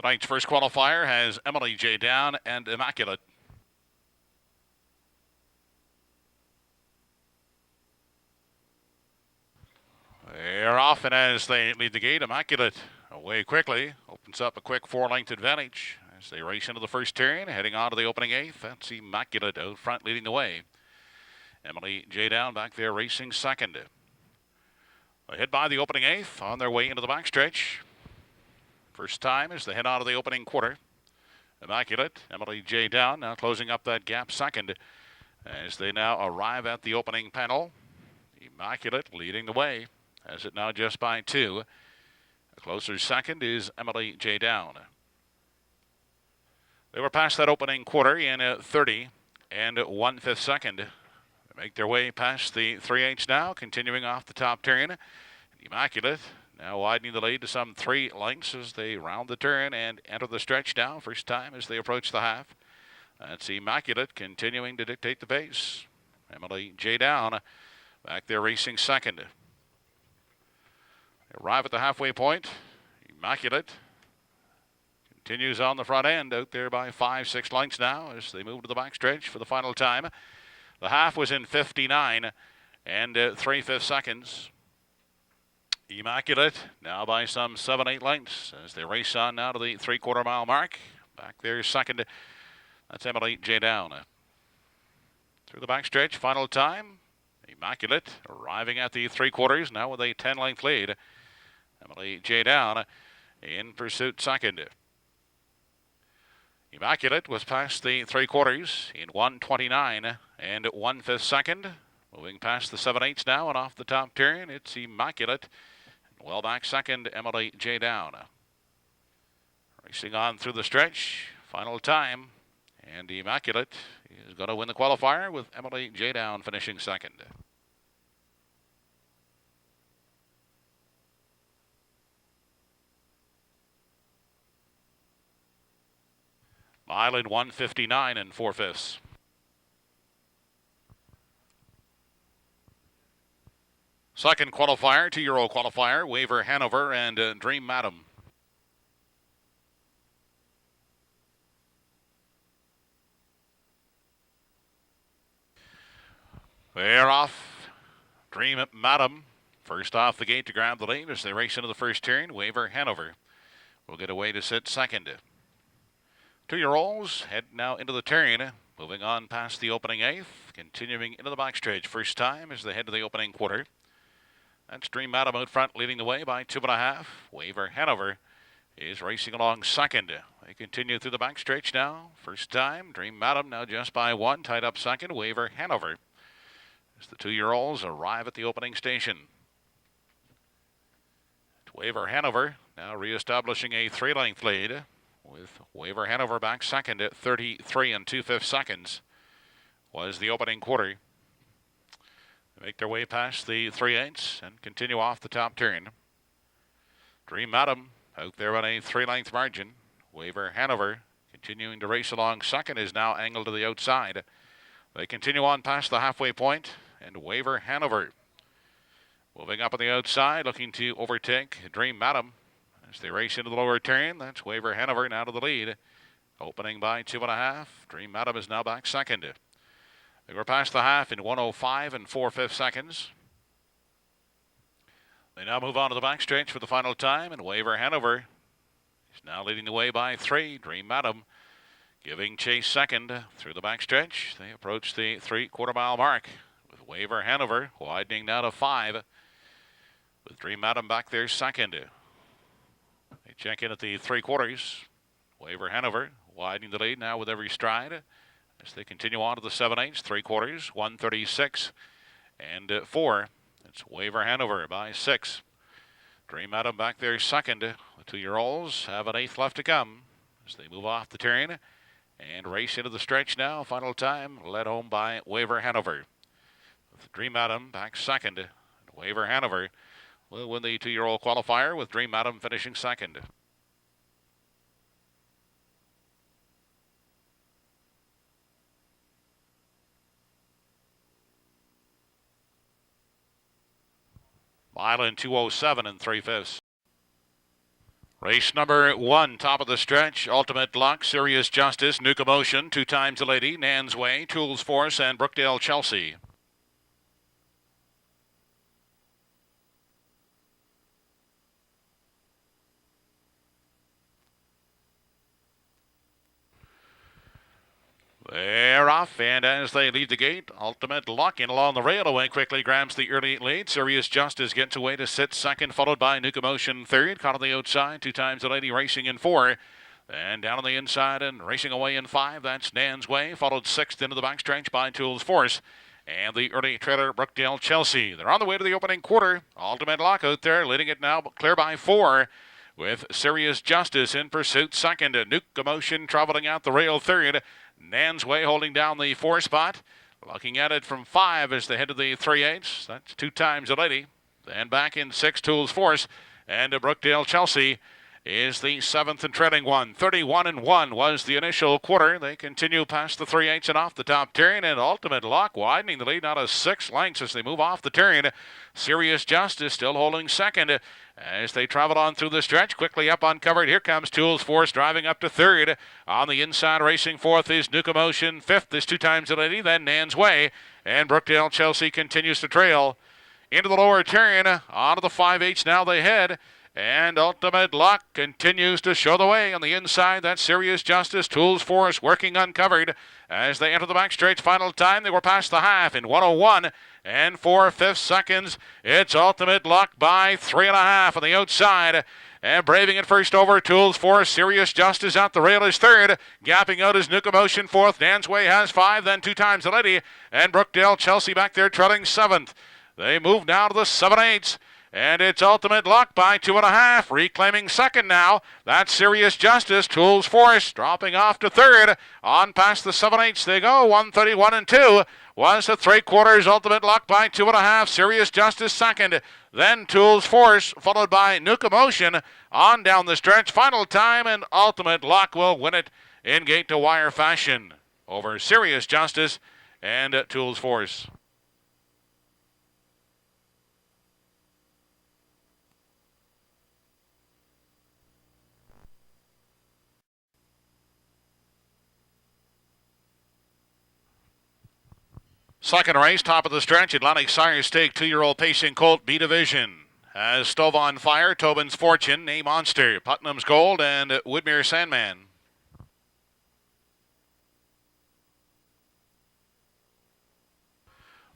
Tonight's first qualifier has Emily J. Down and Immaculate. They're off, and as they lead the gate, Immaculate away quickly. Opens up a quick 4-length advantage as they race into the first turn, heading on to the opening eighth. That's Immaculate out front leading the way. Emily J. Down back there racing second. They head by the opening eighth on their way into the backstretch. First time as they head out of the opening quarter. Immaculate, Emily J. Down now closing up that gap second as they now arrive at the opening panel. Immaculate leading the way as it now just by 2. A closer second is Emily J. Down. They were past that opening quarter in 30 and 1/5 second. They make their way past the 3/8 now, continuing off the top turn. Immaculate now widening the lead to some 3 lengths as they round the turn and enter the stretch now. First time as they approach the half. That's Immaculate continuing to dictate the pace. Emily J. Down back there racing second. They arrive at the halfway point. Immaculate continues on the front end out there by 5-6 lengths now as they move to the backstretch for the final time. The half was in 59 and 3/5 seconds. Immaculate now by some 7-8 lengths as they race on now to the 3/4 mile mark. Back there second. That's Emily J. Down. Through the backstretch, final time. Immaculate arriving at the 3/4 now with a 10-length lead. Emily J. Down in pursuit second. Immaculate was past the 3/4 in 1:29 and 1/5 second. Moving past the 7/8 now and off the top turn, it's Immaculate. Well back second, Emily J. Down. Racing on through the stretch, final time. And Immaculate is going to win the qualifier with Emily J. Down finishing second. Mile in 1:59 and 4/5. Second qualifier, 2-year-old qualifier, Waver Hanover and Dream Madam. They're off. Dream Madam first off the gate to grab the lead as they race into the first turn. Waver Hanover will get away to sit second. 2-year-olds head now into the turn, moving on past the opening eighth, continuing into the backstretch. First time as they head to the opening quarter. That's Dream Madam out front leading the way by 2.5. Waver Hanover is racing along second. They continue through the backstretch now. First time, Dream Madam now just by 1, tied up second. Waver Hanover as the 2-year-olds arrive at the opening station. Waver Hanover now reestablishing a 3-length lead with Waver Hanover back second at 33 and 2/5 seconds was the opening quarter. They make their way past the 3/8 and continue off the top turn. Dream Madam out there on a 3-length margin. Waver Hanover continuing to race along second is now angled to the outside. They continue on past the halfway point, and Waver Hanover moving up on the outside, looking to overtake Dream Madam as they race into the lower turn. That's Waver Hanover now to the lead, opening by 2.5. Dream Madam is now back second. They were past the half in 1:05 and 4/5 seconds. They now move on to the backstretch for the final time, and Waver Hanover is now leading the way by 3. Dream Madam giving chase second through the backstretch. They approach the 3/4 mile mark with Waver Hanover widening now to 5, with Dream Madam back there second. They check in at the 3/4. Waver Hanover widening the lead now with every stride as they continue on to the 7/8, 3/4, 1:36 and 4. It's Waver Hanover by 6. Dream Madam back there second. The 2-year-olds have an 1/8 left to come as they move off the turn and race into the stretch now. Final time led home by Waver Hanover. With Dream Madam back second. Waver Hanover will win the 2-year-old qualifier with Dream Madam finishing second. Mile in 2:07 and 3/5. Race number 1, top of the stretch. Ultimate Luck, Serious Justice, Nuke Emotion, 2 Times a Lady, Nan's Way, Tools Force, and Brookdale Chelsea. They're off, and as they leave the gate, Ultimate Luck in along the railway quickly grabs the early lead. Serious Justice gets away to sit second, followed by Nuke Emotion third. Caught on the outside, 2 Times a Lady racing in 4. And down on the inside and racing away in 5, that's Nan's Way, followed 6th into the backstretch by Tools Force. And the early trailer, Brookdale Chelsea. They're on the way to the opening quarter. Ultimate Luck out there, leading it now, clear by 4. With Serious Justice in pursuit second. Nuke Emotion traveling out the rail third. Nan's Way holding down the 4 spot. Looking at it from 5 as they head to the 3/8. That's 2 Times a Lady. Then back in 6, Tools Force. And Brookdale Chelsea is the 7th and trailing one. 31-1 was the initial quarter. They continue past the 3/8 and off the top turn, and Ultimate Luck widening the lead out of 6 lengths as they move off the turn. Serious Justice still holding second as they travel on through the stretch. Quickly up uncovered. Here comes Tools Force driving up to 3rd. On the inside, racing 4th is Nuke Emotion. 5th is 2 Times a Lady, then Nan's Way. And Brookdale Chelsea continues to trail. Into the lower turn. Onto the 5/8 now they head. And Ultimate Luck continues to show the way on the inside. That's Serious Justice. Tools Force working uncovered as they enter the backstretch. Final time, they were past the half in 1:01 and 4/5 seconds. It's Ultimate Luck by 3.5 on the outside. And braving it first over, Tools Force. Serious Justice out the rail is 3rd. Gapping out is Nuke Emotion 4th. Nan's Way has 5, then 2 Times a Lady. And Brookdale Chelsea back there trailing 7th. They move now to the 7/8. And it's Ultimate Luck by 2.5, reclaiming second now. That's Serious Justice. Tools Force dropping off to 3rd. On past the 7/8 they go. 1:31-2 was the 3/4. Ultimate Luck by 2.5. Serious Justice second. Then Tools Force, followed by Nuke Emotion. On down the stretch. Final time, and Ultimate Luck will win it in gate-to-wire fashion over Serious Justice and Tools Force. Second race, top of the stretch, Atlantic Sire Stake, 2-year-old pacing colt B Division. Has Stove on Fire, Tobin's Fortune, A Monster, Putnam's Gold, and Woodmere Sandman.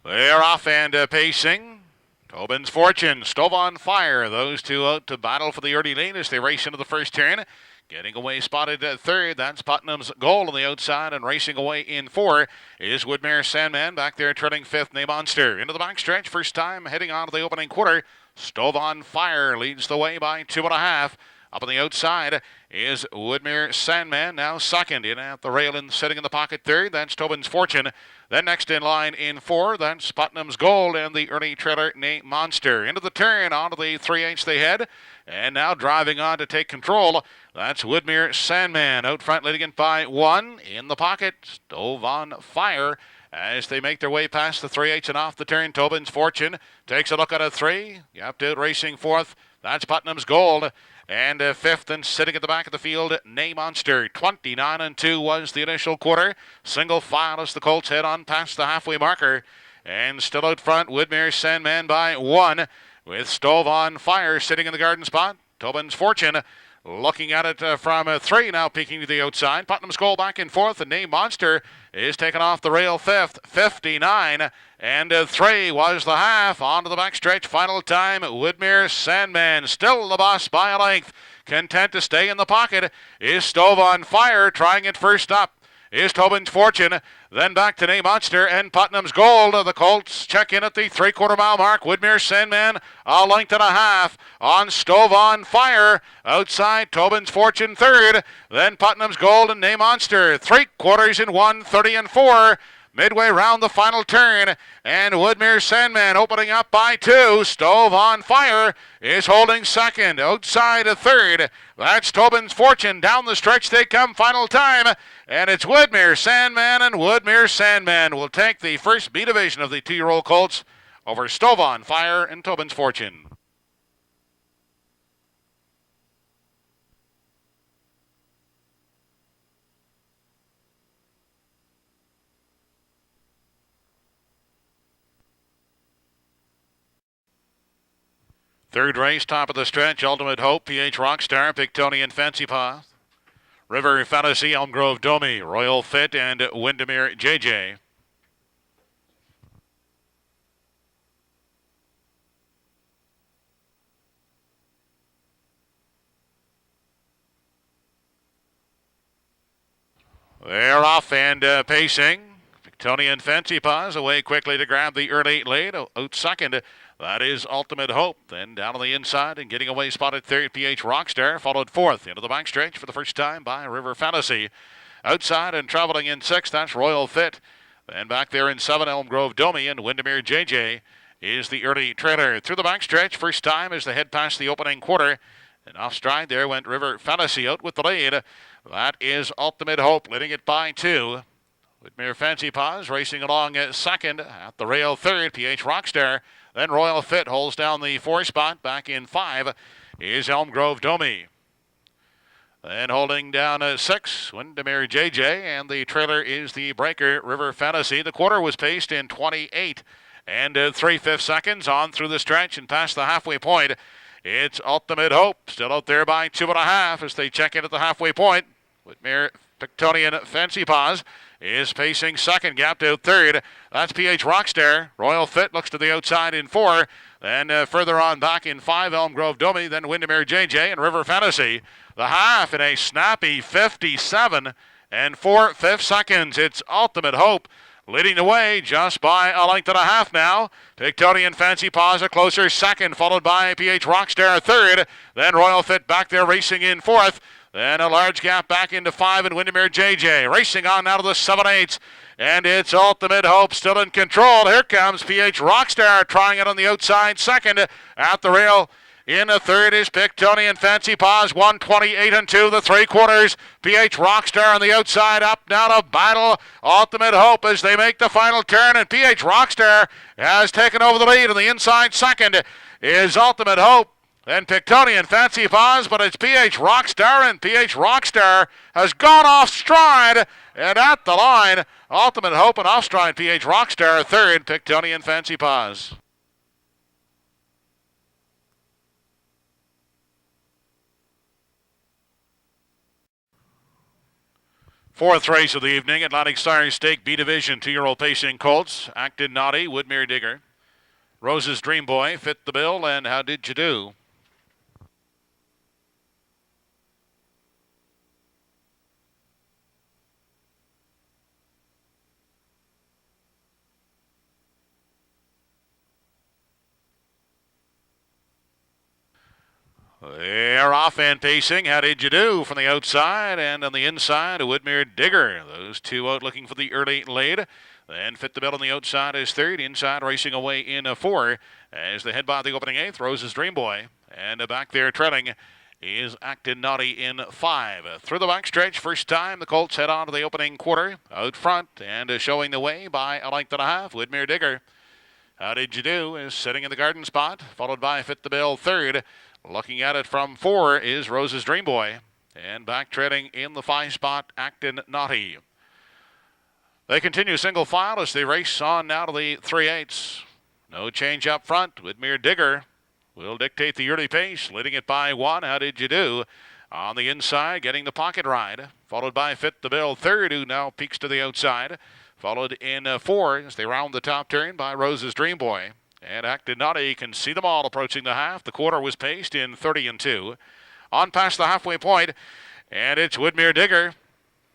They're off and pacing. Tobin's Fortune, Stove on Fire. Those two out to battle for the early lead as they race into the first turn. Getting away spotted at 3rd. That's Putnam's Gold on the outside, and racing away in 4 is Woodmere Sandman back there trailing 5th, A Monster. Into the backstretch, first time heading on to the opening quarter. Stove on Fire leads the way by 2.5. Up on the outside is Woodmere Sandman, now second. In at the rail and sitting in the pocket 3rd. That's Tobin's Fortune. Then next in line in 4, that's Putnam's Gold and the early trailer, A Monster. Into the turn, onto the 3/8 they head. And now driving on to take control. That's Woodmere Sandman out front, leading it by 1. In the pocket, Stove on Fire as they make their way past the 3/8 and off the turn. Tobin's Fortune takes a look at a 3. Gapped out racing 4th. That's Putnam's Gold. And 5th and sitting at the back of the field, A Monster. 29-2 was the initial quarter. Single file as the Colts head on past the halfway marker. And still out front, Woodmere Sandman by 1. With Stove on Fire sitting in the garden spot. Tobin's Fortune looking at it from 3, now peeking to the outside. Putnam's Gold back in 4th, and A Monster is taken off the rail 5th. 59-3 was the half. On to the backstretch, final time. Woodmere Sandman still the boss by a length. Content to stay in the pocket is Stove on Fire, trying it first up. Is Tobin's Fortune, then back to A Monster and Putnam's Gold. The Colts check in at the 3/4 mile mark. Woodmere Sandman a length and a half on Stove on Fire. Outside, Tobin's Fortune 3rd, then Putnam's Gold and A Monster. 3/4 in 1:30-4. Midway round the final turn, and Woodmere Sandman opening up by 2. Stove on Fire is holding second. Outside a 3rd. That's Tobin's Fortune. Down the stretch they come, final time. And it's Woodmere Sandman, and Woodmere Sandman will take the first B Division of the 2-year-old Colts over Stove on Fire and Tobin's Fortune. Third race, top of the stretch, Ultimate Hope, PH Rockstar, Pictonian Fancy Paw, River Fantasy, Elm Grove Domi, Royal Fit, and Windermere JJ. They're off and pacing. Pictonian Fancy Paws away quickly to grab the early lead. Out second, that is Ultimate Hope. Then down on the inside and getting away spotted third, PH Rockstar. Followed fourth into the backstretch for the first time by River Fantasy. Outside and traveling in sixth, that's Royal Fit. Then back there in seven, Elm Grove Domi, and Windermere JJ is the early trailer. Through the backstretch, first time as they head past the opening quarter. And off stride there went River Fantasy out with the lead. That is Ultimate Hope, leading it by two. Whitmere Fancy Paws racing along second. At the rail third, PH Rockstar. Then Royal Fit holds down the four spot. Back in five is Elm Grove Domi. Then holding down six, Windermere JJ. And the trailer is the breaker, River Fantasy. The quarter was paced in 28 and 3/5 seconds on through the stretch and past the halfway point. It's Ultimate Hope, still out there by 2.5 as they check in at the halfway point. Whitmere Pictonian Fancy Paws is pacing second, gapped out third. That's PH Rockstar. Royal Fit looks to the outside in four. Then further on back in five, Elm Grove Domi, then Windermere JJ and River Fantasy. The half in a snappy 57 and 4/5 seconds. It's Ultimate Hope leading the way just by a length and a half now. Pictonian Fancy Paws a closer second, followed by PH Rockstar third. Then Royal Fit back there racing in fourth. Then a large gap back into five and Windermere JJ. Racing on now to the 7/8. And it's Ultimate Hope still in control. Here comes PH Rockstar trying it on the outside second. At the rail in the third is Pictonian Fancy Paws, 1:28 and 2, the three quarters. PH Rockstar on the outside, up now to battle Ultimate Hope as they make the final turn. And PH Rockstar has taken over the lead on the inside second is Ultimate Hope. Then Pictonian Fancy Paws, but it's PH Rockstar, and PH Rockstar has gone off stride. And at the line, Ultimate Hope and off stride PH Rockstar, third, Pictonian Fancy Paws. Fourth race of the evening, Atlantic Stars Stake B Division, 2-year-old pacing colts. Acted Naughty, Woodmere Digger. Rose's Dream Boy, Fit the Bill, and How Did You Do? They're off and pacing. How Did You Do from the outside, and on the inside, a Woodmere Digger. Those two out looking for the early lead. Then Fit the Bill on the outside is third. Inside racing away in a four as they head by the opening eighth. Rose's Dream Boy. And back there trailing is Actin' Naughty in five. Through the backstretch, first time the Colts head on to the opening quarter. Out front and showing the way by a length and a half, Woodmere Digger. How Did You Do is sitting in the garden spot, followed by Fit the Bill third. Looking at it from four is Rose's Dream Boy. And back treading in the five spot, Actin' Naughty. They continue single file as they race on now to the 3/8. No change up front. Woodmere Digger will dictate the early pace, leading it by one. How Did You Do? On the inside, getting the pocket ride. Followed by Fit the Bill third, who now peeks to the outside. Followed in four as they round the top turn by Rose's Dream Boy. And Actin' Naughty can see them all approaching the half. The quarter was paced in 30 and 2. On past the halfway point, and it's Woodmere Digger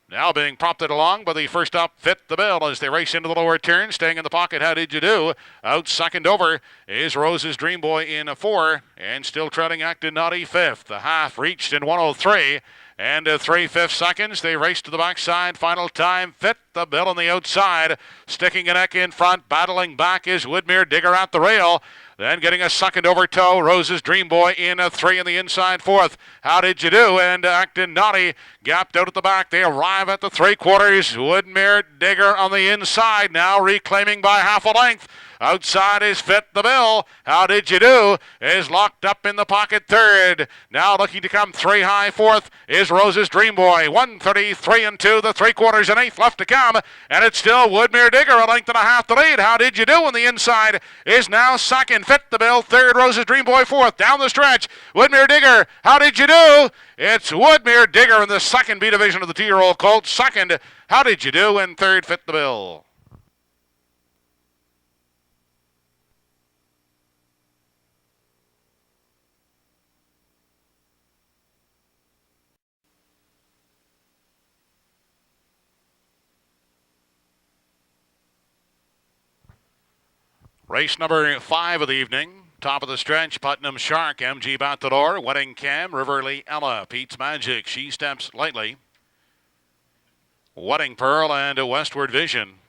now being prompted along by the first up Fit the Bill as they race into the lower turn. Staying in the pocket, How Did You Do? Out second over is Rose's Dream Boy in a four, and still treading Actin' Naughty fifth. The half reached in 1:03. And 3/5 seconds, they race to the backside. Final time, Fit the Bill on the outside. Sticking a neck in front, battling back is Woodmere Digger at the rail. Then getting a second over toe, Rose's Dream Boy in a three on the inside fourth. How Did You Do? And Actin' Naughty gapped out at the back. They arrive at the three quarters. Woodmere Digger on the inside now, reclaiming by half a length. Outside is Fit the Bill. How Did You Do is locked up in the pocket third. Now looking to come three high fourth is Rose's Dream Boy. 133 and 2, the 3/4 and 1/8 left to come. And it's still Woodmere Digger, a length and a half to lead. How Did You Do on the inside is now second. Fit the Bill third. Rose's Dream Boy fourth. Down the stretch, Woodmere Digger. How Did You Do? It's Woodmere Digger in the second B division of the 2-year-old colts. Second, How Did You Do? And third, Fit the Bill. Race number 5 of the evening. Top of the stretch, Putnam Shark, MG Batador, Wedding Cam, Riverly Ella, Pete's Magic, She Steps Lightly, Wedding Pearl, and Westward Vision.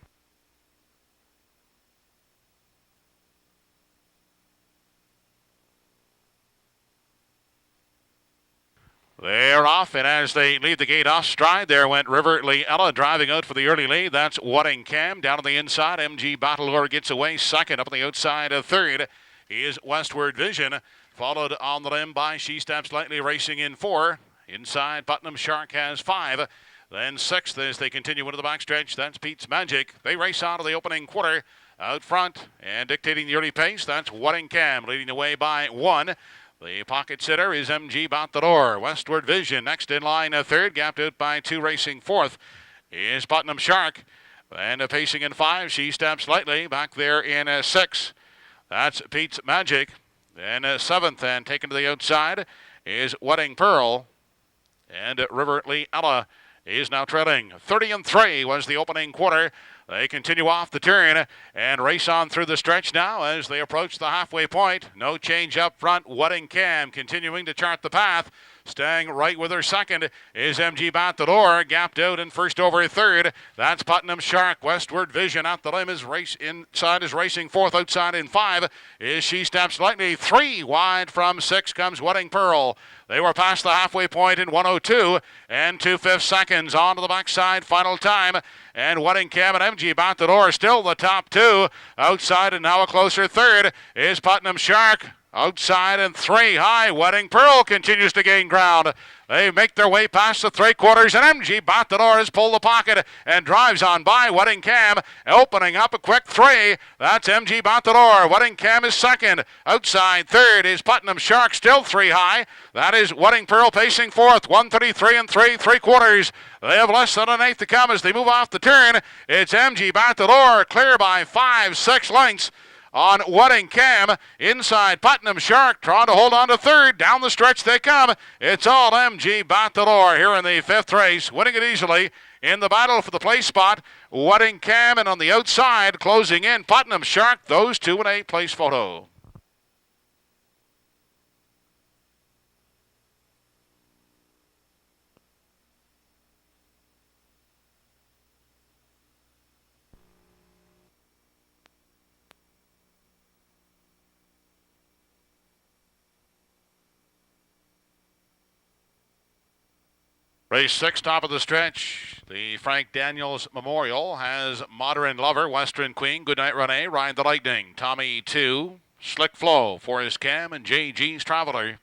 They're off, and as they leave the gate off stride, there went Riverly Ella driving out for the early lead. That's Wedding Cam. Down on the inside, MG Battlelore gets away second. Up on the outside, third is Westward Vision, followed on the limb by She Steps Lightly, racing in 4. Inside, Putnam Shark has 5. Then 6th as they continue into the backstretch. That's Pete's Magic. They race out of the opening quarter. Out front and dictating the early pace, that's Wedding Cam, leading the way by 1. The pocket sitter is MG Batador. Westward Vision next in line, third, gapped out by 2, racing 4th is Putnam Shark. And pacing in 5, She Steps Lightly, back there in 6. That's Pete's Magic. Then 7th and taken to the outside is Wedding Pearl. And Riverly Ella is now trailing. 30 and 3 was the opening quarter. They continue off the turn and race on through the stretch now as they approach the halfway point. No change up front. Wedding Cam continuing to chart the path. Staying right with her second is MG Batador, gapped out in first over third. That's Putnam Shark. Westward Vision at the limb is race inside is racing 4th. Outside in 5 is She Steps Lightly. 3 wide from 6 comes Wedding Pearl. They were past the halfway point in 1:02 and 2/5 seconds. On to the backside, final time. And Wedding Cam and MG Batador still the top 2. Outside and now a closer third is Putnam Shark. Outside and 3 high. Wedding Pearl continues to gain ground. They make their way past the 3/4, and MG Batador has pulled the pocket and drives on by Wedding Cam, opening up a quick 3. That's MG Batador. Wedding Cam is second. Outside third is Putnam Shark, still 3 high. That is Wedding Pearl pacing 4th. 1:33 and 3/3. They have less than an 1/8 to come as they move off the turn. It's MG Batador, clear by 5-6 lengths on Wedding Cam. Inside, Putnam Shark trying to hold on to third. Down the stretch they come. It's all MG Batador here in the 5th race, winning it easily in the battle for the place spot. Wedding Cam, and on the outside, closing in, Putnam Shark. Those two in a place photo. Race 6, top of the stretch. The Frank Daniels Memorial has Modern Lover, Western Queen, Goodnight Renee, Ride the Lightning, Tommy 2, Slick Flow, Forest Cam, and JG's Traveler.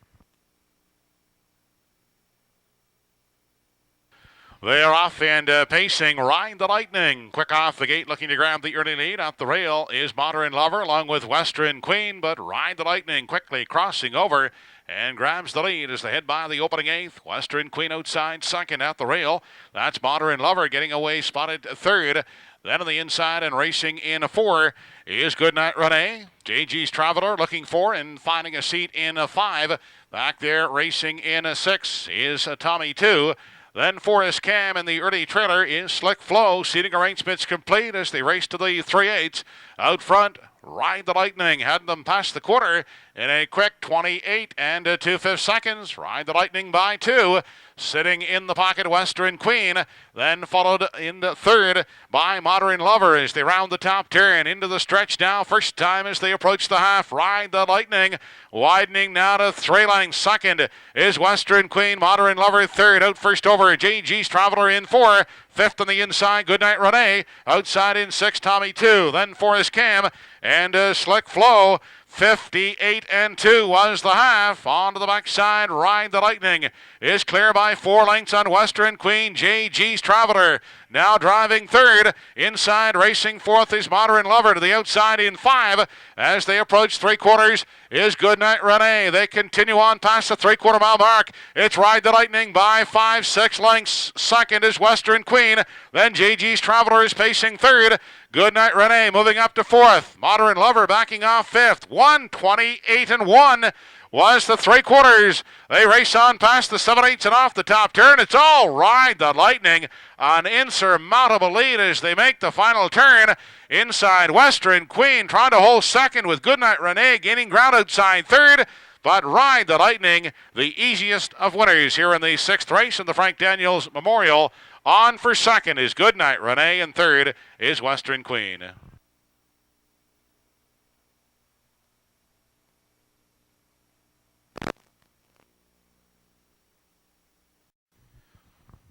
They are off and pacing. Ride the Lightning. Quick off the gate, looking to grab the early lead. At the rail is Modern Lover, along with Western Queen, but Ride the Lightning quickly crossing over and grabs the lead as they head by the opening 8th. Western Queen outside second at the rail. That's Modern Lover getting away, spotted third. Then on the inside and racing in 4 is Goodnight Renee. JG's Traveler looking for and finding a seat in 5. Back there racing in 6 is Tommy 2. Then Forest Cam in the early trailer is Slick Flow. Seating arrangements complete as they race to the 3/8. Out front, Ride the Lightning had them past the quarter in a quick 28 and 2/5 seconds. Ride the Lightning by 2. Sitting in the pocket, Western Queen. Then followed in the third by Modern Lover as they round the top turn. Into the stretch now. First time as they approach the half. Ride the Lightning. Widening now to 3 lengths. Second is Western Queen. Modern Lover third. Out first over. JG's Traveler in 4. 5th on the inside, Goodnight Renee. Outside in 6, Tommy 2. Then Forest Cam. and Slick Flow. 58-2 was the half. On to the backside, Ride the Lightning is clear by 4 lengths on Western Queen. JG's Traveler now driving third. Inside, racing fourth is Modern Lover. To the outside in 5 as they approach 3/4 is Goodnight Renee. They continue on past the 3/4 mile mark. It's Ride the Lightning by 5-6 lengths. Second is Western Queen. Then JG's Traveler is pacing third. Goodnight Renee moving up to 4th. Modern Lover backing off 5th. 1:28-1 was the 3/4. They race on past the 7/8 and off the top turn. It's all Ride the Lightning. An insurmountable lead as they make the final turn. Inside, Western Queen trying to hold second with Goodnight Renee gaining ground outside third. But Ride the Lightning, the easiest of winners here in the 6th race in the Frank Daniels Memorial. On for second is Goodnight Renee, and third is Western Queen.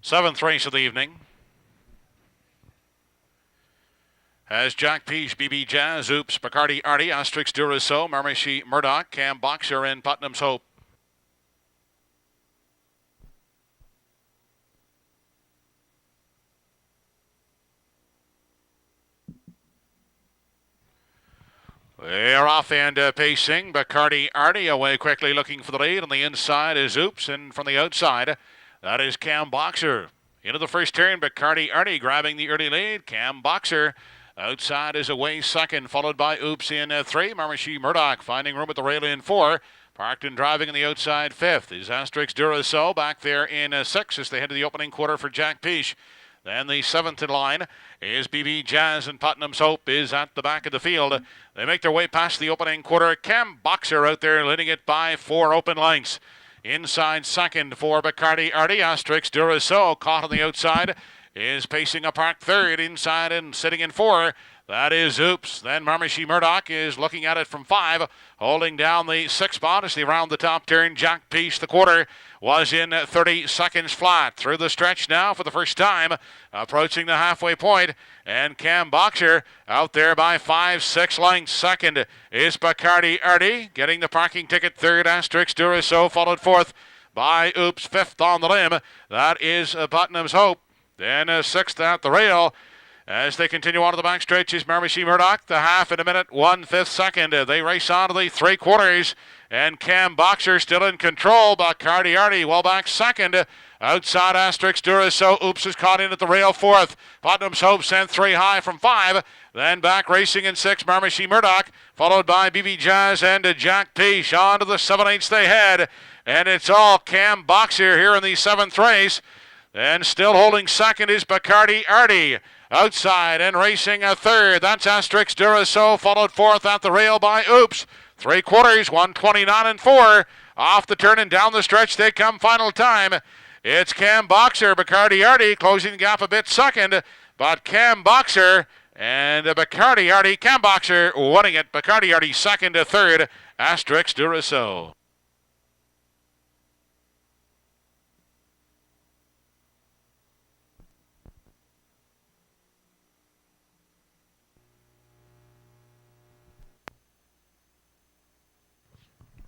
Seventh race of the evening has Jack Peach, BB Jazz, Oops, Bacardi Artie, Asterix Duraso, Marmishi Murdoch, Cam Boxer, and Putnam's Hope. They're off and pacing. Bacardi Artie away quickly looking for the lead. On the inside is Oops, and from the outside, that is Cam Boxer. Into the first turn, Bacardi Artie grabbing the early lead. Cam Boxer outside is away second, followed by Oops in 3. Marmishi Murdoch finding room at the rail in 4. Parked and driving on the outside 5th is Asterix Duraso back there in 6 as they head to the opening quarter for Jack Peach. Then the 7th in line is BB Jazz, and Putnam's Hope is at the back of the field. They make their way past the opening quarter. Cam Boxer out there leading it by 4 open lengths. Inside second for Bacardi Artie. Asterix Duraso caught on the outside is pacing a park third. Inside and sitting in 4. That is Oops. Then Marmishi Murdoch is looking at it from 5, holding down the 6th spot as they round the top turn. Jack Peach, the quarter, was in 30 seconds flat. Through the stretch now for the first time, approaching the halfway point, and Cam Boxer out there by 5-6 lengths. Second is Bacardi Artie, getting the parking ticket. Third, Asterix Duraso, followed 4th by Oops. 5th on the limb, that is Putnam's Hope. Then 6th at the rail. As they continue on to the backstretch is Marmishi Murdoch. The half in a minute, 1/5 second. They race on to the 3/4, and Cam Boxer still in control. Bacardi Artie well back second. Outside Asterix Duraso. Oops is caught in at the rail 4th. Putnam's Hope sent 3 high from 5. Then back racing in 6, Marmishi Murdoch, followed by BB Jazz and Jack Peach. On to the 7/8 they head, and it's all Cam Boxer here in the 7th race. And still holding second is Bacardi Artie. Outside and racing a third. That's Asterix Duraso, followed 4th at the rail by Oops. 3/4, 1:29-4. Off the turn and down the stretch they come final time. It's Cam Boxer, Bacardi Artie closing the gap a bit second. But Cam Boxer and Bacardi Artie, Cam Boxer winning it. Bacardi Artie second to third. Asterix Duraso.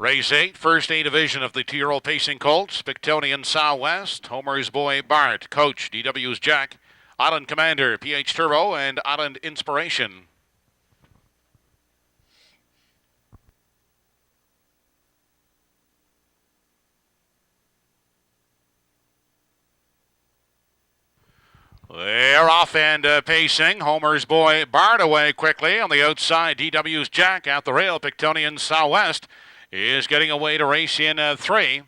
Race 8, first A division of the 2-year-old pacing colts. Pictonian Southwest, Homer's Boy Bart, Coach, DW's Jack, Island Commander, PH Turbo, and Island Inspiration. They're off and pacing. Homer's Boy Bart away quickly. On the outside, DW's Jack at the rail. Pictonian Southwest is getting away to race in 3.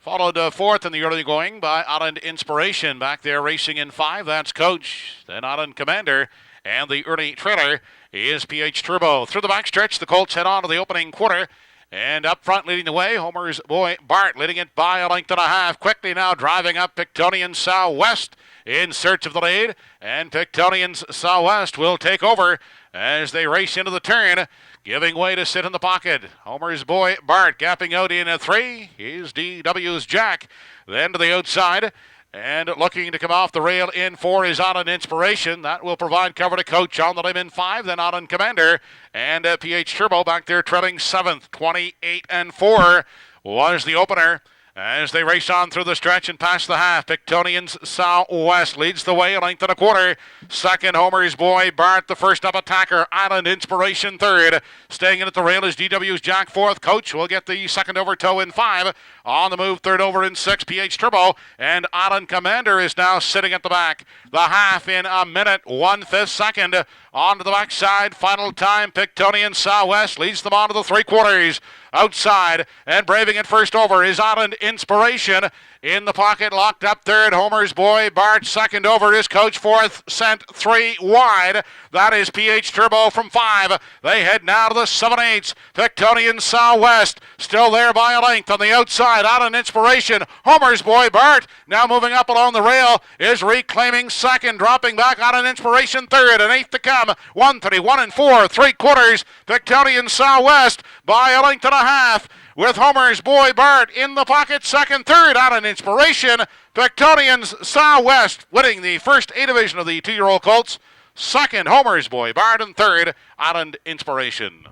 Followed 4th in the early going by Island Inspiration. Back there racing in 5. That's Coach. Then Island Commander. And the early trailer is PH Turbo. Through the backstretch, the colts head on to the opening quarter. And up front leading the way, Homer's Boy Bart leading it by a length and a half. Quickly now driving up Pictonian Southwest in search of the lead. And Pictonian Southwest will take over as they race into the turn, giving way to sit in the pocket. Homer's Boy Bart gapping out in 3. Here's DW's Jack. Then to the outside, And looking to come off the rail in 4 is On Inspiration. That will provide cover to Coach on the limb in 5. Then On Commander and PH Turbo back there trailing 7th. 28-4 was the opener. As they race on through the stretch and past the half, Pictonian's Southwest leads the way, a length and a quarter. Second, Homer's Boy Bart, the first up attacker. Island Inspiration third. Staying in at the rail is DW's Jack fourth. Coach will get the second over toe in 5. On the move, third over in 6, PH Turbo. And Island Commander is now sitting at the back. The half in a minute, 1/5 second. On to the backside, final time, Pictonian Southwest leads them on to the 3/4. Outside and braving it first over is Island Inspiration. In the pocket, locked up third, Homer's Boy Bart. Second over is Coach fourth, sent 3 wide. That is PH Turbo from 5. They head now to the 7/8. Pictonian Southwest still there by a length on the outside. Island Inspiration, Homer's Boy Bart now moving up along the rail is reclaiming second, dropping back. Island Inspiration third, and 8th to come. 1:31 4 3/4. Pictonian Southwest by a length and a half. With Homer's Boy Bart in the pocket, second, third, out an Inspiration. Pictonian's Southwest winning the first A division of the 2-year-old colts. Second, Homer's Boy Bart, and third, Island Inspiration.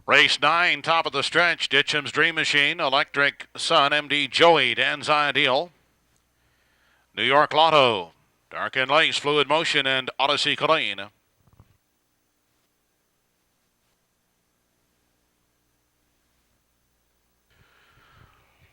Race 9, top of the stretch. Ditcham's Dream Machine, Electric Sun, MD Joey, Dan's Ideal. New York Lotto, Dark and Lace, Fluid Motion, and Odyssey Colleen.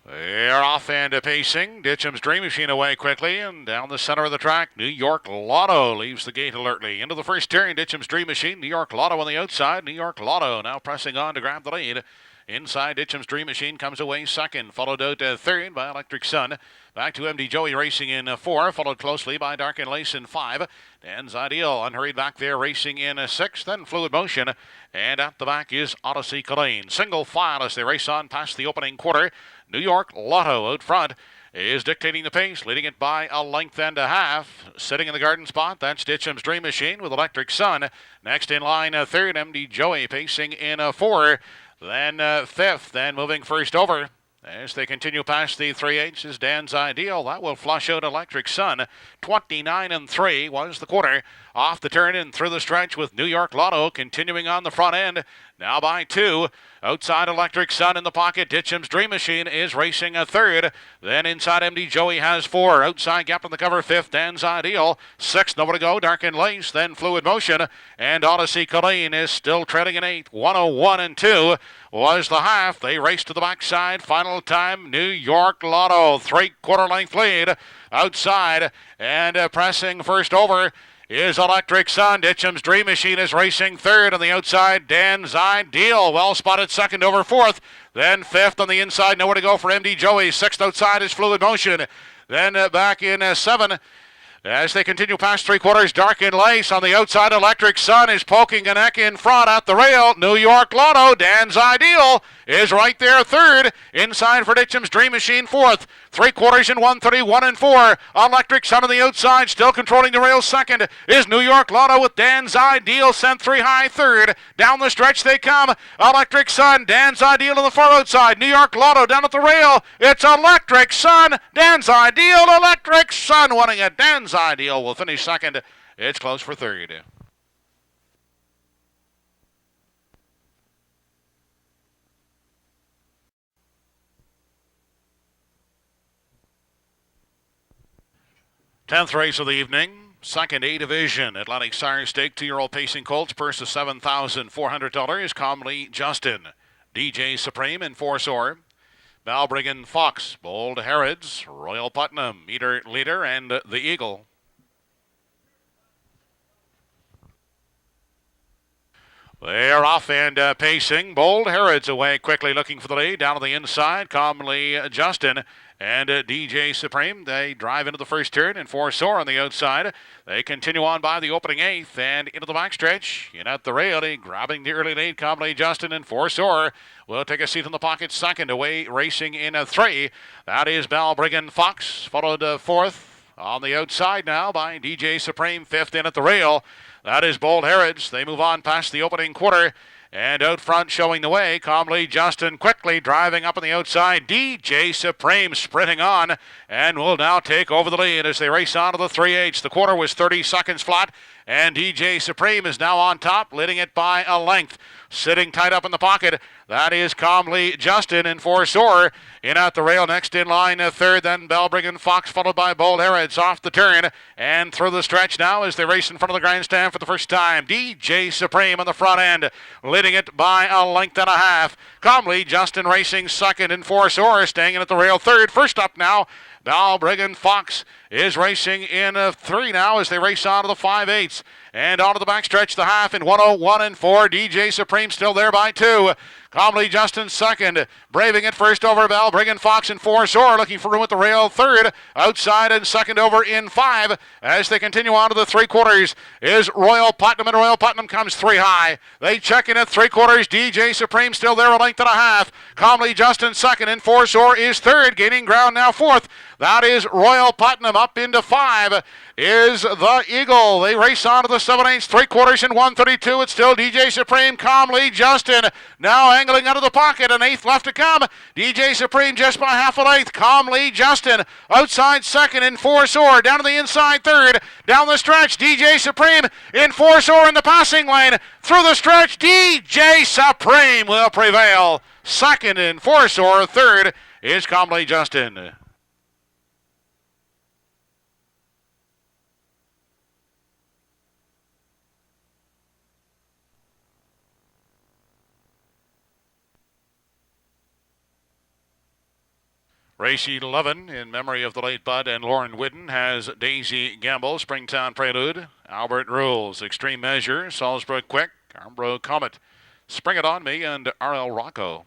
They're off and pacing. Ditcham's Dream Machine away quickly and down the center of the track. New York Lotto leaves the gate alertly. Into the first turn, Ditcham's Dream Machine. New York Lotto on the outside. New York Lotto now pressing on to grab the lead. Inside, Ditcham's Dream Machine comes away second, followed out third by Electric Sun. Back to MD Joey racing in 4, followed closely by Dark and Lace in 5. Dan's Ideal unhurried back there racing in 6, then Fluid Motion. And at the back is Odyssey Colleen. Single file as they race on past the opening quarter. New York Lotto out front is dictating the pace, leading it by a length and a half. Sitting in the garden spot, that's Ditcham's Dream Machine with Electric Sun. Next in line, third, MD Joey pacing in 4. Then 5th, then moving first over. As they continue past the 3/8 is Dan's Ideal. That will flush out Electric Sun. 29-3 was the quarter. Off the turn and through the stretch with New York Lotto continuing on the front end. Now by 2. Outside Electric Sun in the pocket. Ditcham's Dream Machine is racing a third. Then inside MD Joey has 4. Outside gap on the cover 5th. Dan's Ideal. 6th, nowhere to go. Dark and Lace. Then Fluid Motion. And Odyssey Colleen is still trailing in 8. 1:01 2 was the half. They race to the backside. Final time, New York Lotto. 3/4 length lead. Outside and pressing first over is Electric Sun. Ditcham's Dream Machine is racing third on the outside. Dan's Ideal, well spotted second over 4th. Then 5th on the inside, nowhere to go for MD Joey. 6th outside is Fluid Motion. Then back in 7. As they continue past 3/4, Dark and Lace on the outside. Electric Sun is poking a neck in front at the rail. New York Lotto, Dan's Ideal, is right there third. Inside for Ditcham's Dream Machine 4th. 3/4 in 1:31 4. Electric Sun on the outside, still controlling the rail second, is New York Lotto with Dan's Ideal sent 3 high third. Down the stretch they come. Electric Sun, Dan's Ideal on the far outside. New York Lotto down at the rail. It's Electric Sun, Dan's Ideal, Electric Sun winning it. Dan's Ideal will finish second. It's close for third. Tenth race of the evening, second A division. Atlantic Sire Stake, 2-year-old pacing colts, purse of $7,400. Commonly Justin, DJ Supreme in 4 Soar. Balbriggan Fox, Bold Herods, Royal Putnam, Meter Leader, and the Eagle. They're off and pacing. Bold Herods away quickly looking for the lead. Down on the inside, commonly Justin and DJ Supreme. They drive into the first turn and 4 Soar on the outside. They continue on by the opening 8th and into the backstretch. In at the rail, grabbing the early lead, commonly Justin and 4 Soar will take a seat in the pocket second, away racing in 3. That is Balbriggan Fox, followed 4th. On the outside now by DJ Supreme, fifth in at the rail. That is Bold Harrods. They move on past the opening quarter. And out front showing the way, calmly Justin quickly driving up on the outside. DJ Supreme sprinting on and will now take over the lead as they race on to the 3/8. The quarter was 30 seconds flat, and DJ Supreme is now on top, leading it by a length. Sitting tight up in the pocket, that is calmly Justin in four sore. In at the rail, next in line, third, then Belbriggan Fox, followed by Bold Harrods off the turn and through the stretch now as they race in front of the grandstand for the first time. DJ Supreme on the front end, leading it by a length and a half. Calmly Justin racing second in four sore, staying in at the rail third. First up now, Belbriggan Fox is racing in three now as they race on to the 5/8. And onto the backstretch, the half in 1:01 and 4. DJ Supreme still there by 2. Calmly Justin second, braving it first over Belbriggan Fox in four sore, looking for room at the rail third. Outside and second over in 5 as they continue on to the 3/4 is Royal Putnam, and Royal Putnam comes 3 high. They check in at 3/4. DJ Supreme still there, a length and a half. Calmly Justin second in four sore is third, gaining ground now fourth. That is Royal Putnam. Up into 5 is the Eagle. They race on to the 7/8, 3/4 in 1:32. It's still DJ Supreme, calmly Justin now angling out of the pocket, an eighth left to come. DJ Supreme just by half a length. Calmly Justin outside second in four sore, down to the inside third, down the stretch. DJ Supreme in four sore in the passing lane. Through the stretch, DJ Supreme will prevail. Second in four sore, third is calmly Justin. Race 11, in memory of the late Bud and Lauren Whidden, has Daisy Gamble, Springtown Prelude, Albert Rules, Extreme Measure, Salisbury Quick, Armbro Comet, Spring It On Me, and R.L. Rocco.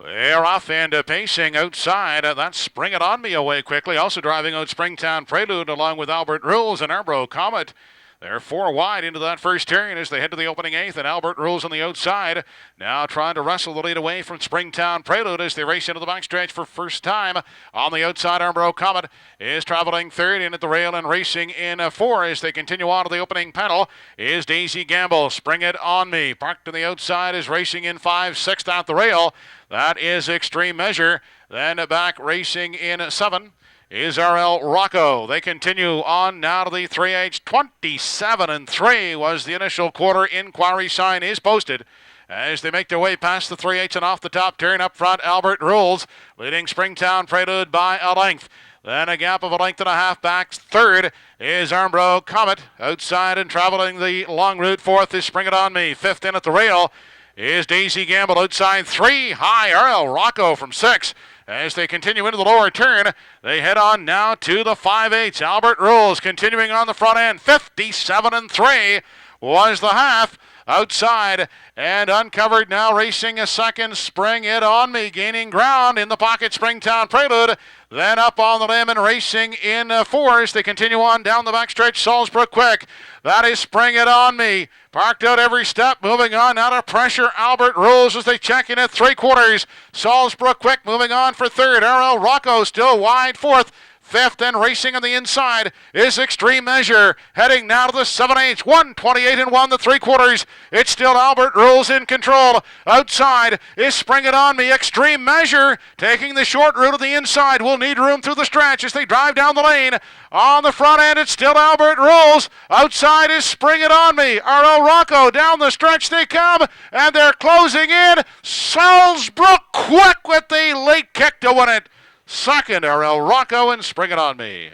They're off and pacing outside. That's Spring It On Me away quickly. Also driving out Springtown Prelude along with Albert Rules and Arbro Comet. They're 4 wide into that first turn as they head to the opening 8th, and Albert Rules on the outside. Now trying to wrestle the lead away from Springtown Prelude as they race into the backstretch for first time. On the outside, Arbro Comet is traveling third in at the rail and racing in 4 as they continue on to the opening panel. Is Daisy Gamble, Spring It On Me. Parked to the outside is racing in 5, 6th at the rail. That is Extreme Measure. Then back racing in 7 is R.L. Rocco. They continue on now to the 3/8. 27-3 was the initial quarter. Inquiry sign is posted as they make their way past the 3/8 and off the top turn. Up front, Albert Rules leading Springtown Prelude by a length. Then a gap of a length and a half back. Third is Armbro Comet. Outside and traveling the long route. Fourth is Spring It On Me. Fifth in at the rail is Daisy Gamble. Outside 3 high, R.L. Rocco from 6. As they continue into the lower turn, they head on now to the 5/8. Albert Rules continuing on the front end. 57-3 was the half. Outside and uncovered now racing a second. Spring It On Me gaining ground in the pocket. Springtown Prelude. Then up on the limb and racing in 4 as they continue on down the backstretch. Salisbury Quick. That is Spring It On Me. Parked out every step. Moving on out of pressure. Albert Rules as they check in at 3/4. Salisbury Quick moving on for third. R.L. Rocco still wide fourth. Fifth and racing on the inside is Extreme Measure. Heading now to the 7/8. 1:28-1 the 3/4. It's still Albert Rules in control. Outside is Spring It On Me. Extreme Measure taking the short route of the inside. Will need room through the stretch as they drive down the lane. On the front end, it's still Albert Rules. Outside is Spring It On Me. R.L. Rocco down the stretch they come, and they're closing in. Salisbury Quick with the late kick to win it. Second, R.L. Rocco and Spring It On Me.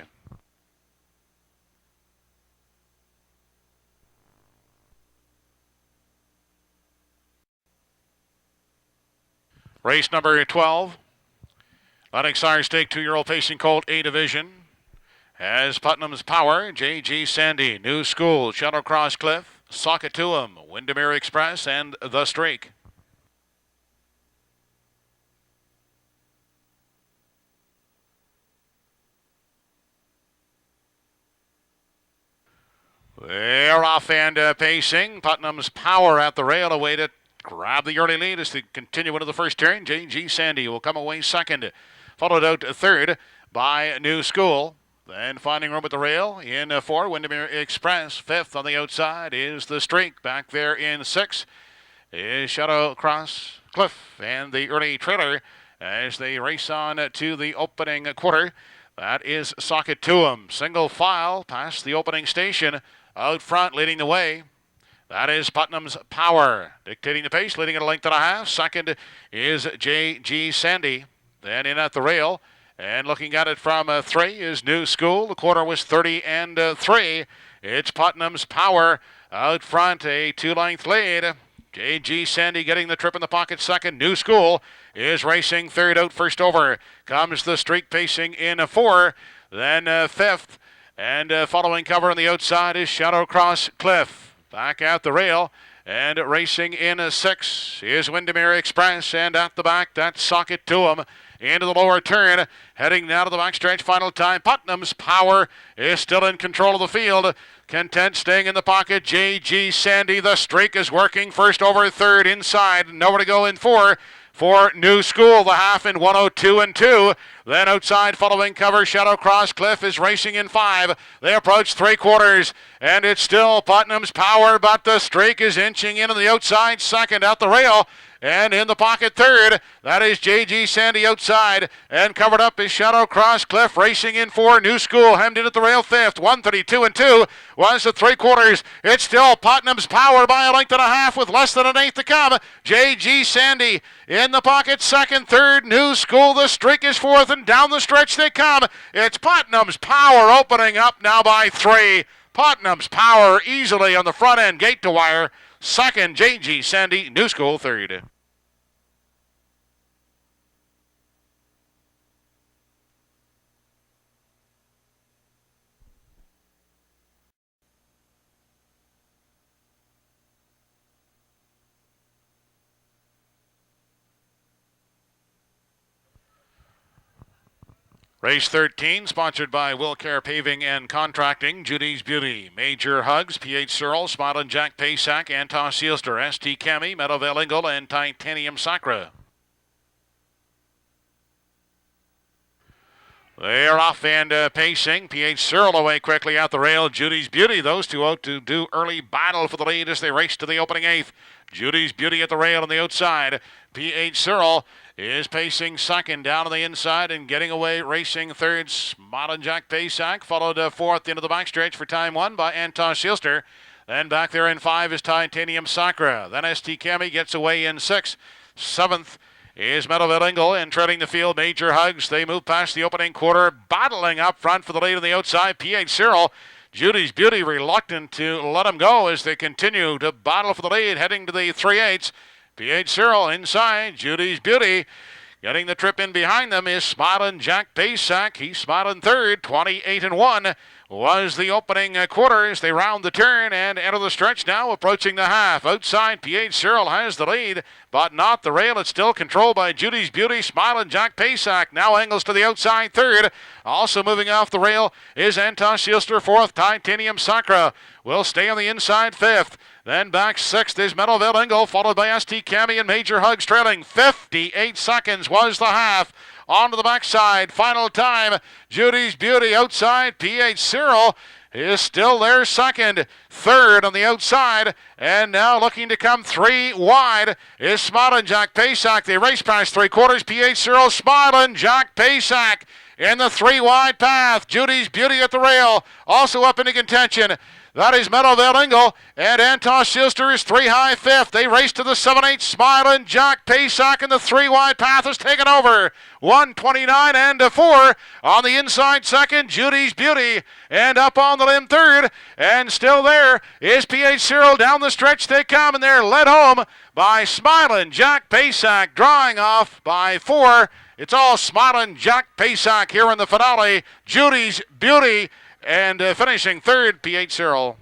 Race number 12. Lennox Sire Stake 2-year-old pacing colt A division. Has Putnam's Power, J.G. Sandy, New School, Shuttlecross Cliff, Sockatuum, Windermere Express, and The Streak. They're off and pacing. Putnam's Power at the rail, a way to grab the early lead as they continue into the first turn. J.G. Sandy will come away second, followed out third by New School. Then finding room at the rail in four, Windermere Express. Fifth on the outside is the Streak. Back there in six is Shadow Cross Cliff and the early trailer as they race on to the opening quarter. That is Socket to 'em. Single file past the opening station. Out front leading the way. That is Putnam's Power dictating the pace, leading at a length and a half. Second is J.G. Sandy. Then in at the rail. And looking at it from 3 is New School. The quarter was 30 and 3. It's Putnam's Power out front, a 2-length lead. J.G. Sandy getting the trip in the pocket second. New School is racing third out first over. Comes the Streak pacing in 4. Then fifth. And following cover on the outside is Shadow Cross Cliff. Back at the rail. And racing in 6 is Windermere Express. And at the back, that's Socket to 'em. Into the lower turn, heading now to the backstretch. Final time, Putnam's Power is still in control of the field. Content staying in the pocket. J.G. Sandy, the Streak is working. First over, third inside. Nowhere to go in 4 for New School. The half in 102 and 2. Then outside, following cover, Shadow Cross Cliff is racing in 5. They approach 3/4, and it's still Putnam's Power, but the Streak is inching in on the outside second at the rail. And in the pocket third, that is J.G. Sandy outside. And covered up is Shadow Cross Cliff racing in 4. New School hemmed in at the rail fifth. 132 and 2 was the 3/4. It's still Putnam's Power by a length and a half with less than an eighth to come. J.G. Sandy in the pocket second, third. New School, the Streak is fourth, and down the stretch they come. It's Putnam's Power opening up now by 3. Putnam's Power easily on the front end, gate to wire. Second, J.G. Sandy, New School third. Race 13, sponsored by Wilcare Paving and Contracting, Judy's Beauty, Major Hugs, P.H. Searle, Smilin' Jack Paysack, At.S.S, S.T. Cami, Meadowvale Ingle, and Titanium Sacra. They're off and pacing. P.H. Searle away quickly at the rail. Judy's Beauty, those two out to do early battle for the lead as they race to the opening eighth. Judy's Beauty at the rail on the outside. P.H. Searle is pacing second down on the inside and getting away, racing third. Smilin' Jack Paysack followed fourth into the backstretch for time 1 by At.S. Then back there in 5 is Titanium Sacra. Then S.T. Cami gets away in 6. 7th is Meadowvale Ingle, and treading the field, Major Hugs. They move past the opening quarter, battling up front for the lead on the outside. P.H. Searle, Judy's Beauty reluctant to let him go as they continue to battle for the lead, heading to the 3/8. P.H. Searle inside, Judy's Beauty. Getting the trip in behind them is Smilin' Jack Paysack. He's smiling third, 28 and 1 was the opening quarter as they round the turn and enter the stretch now, approaching the half. Outside, P.H. Searle has the lead, but not the rail. It's still controlled by Judy's Beauty. Smilin' Jack Paysack now angles to the outside third. Also moving off the rail is At.S. fourth. Titanium Sacra will stay on the inside fifth. Then back sixth is Meadowvale Ingle, followed by S.T. Cami and Major Hugs trailing. 58 seconds was the half. On to the backside, final time, Judy's Beauty outside. P.H. Searle is still there second. Third on the outside, and now looking to come 3 wide is Smilin' Jack Paysack. They race past 3/4. P.H. Searle, Smilin' Jack Paysack in the 3 wide path. Judy's Beauty at the rail, also up into contention. That is Meadowvale Ingle, and At.S. is 3 high fifth. They race to the 7/8. Smilin' Jack Paysack in the 3 wide path has taken over. 129 and 4 on the inside second. Judy's Beauty, and up on the limb third, and still there is P.H. Searle. Down the stretch they come, and they're led home by Smilin' Jack Paysack, drawing off by 4. It's all Smilin' Jack Paysack here in the finale. Judy's Beauty. And finishing third, P.H. Searle.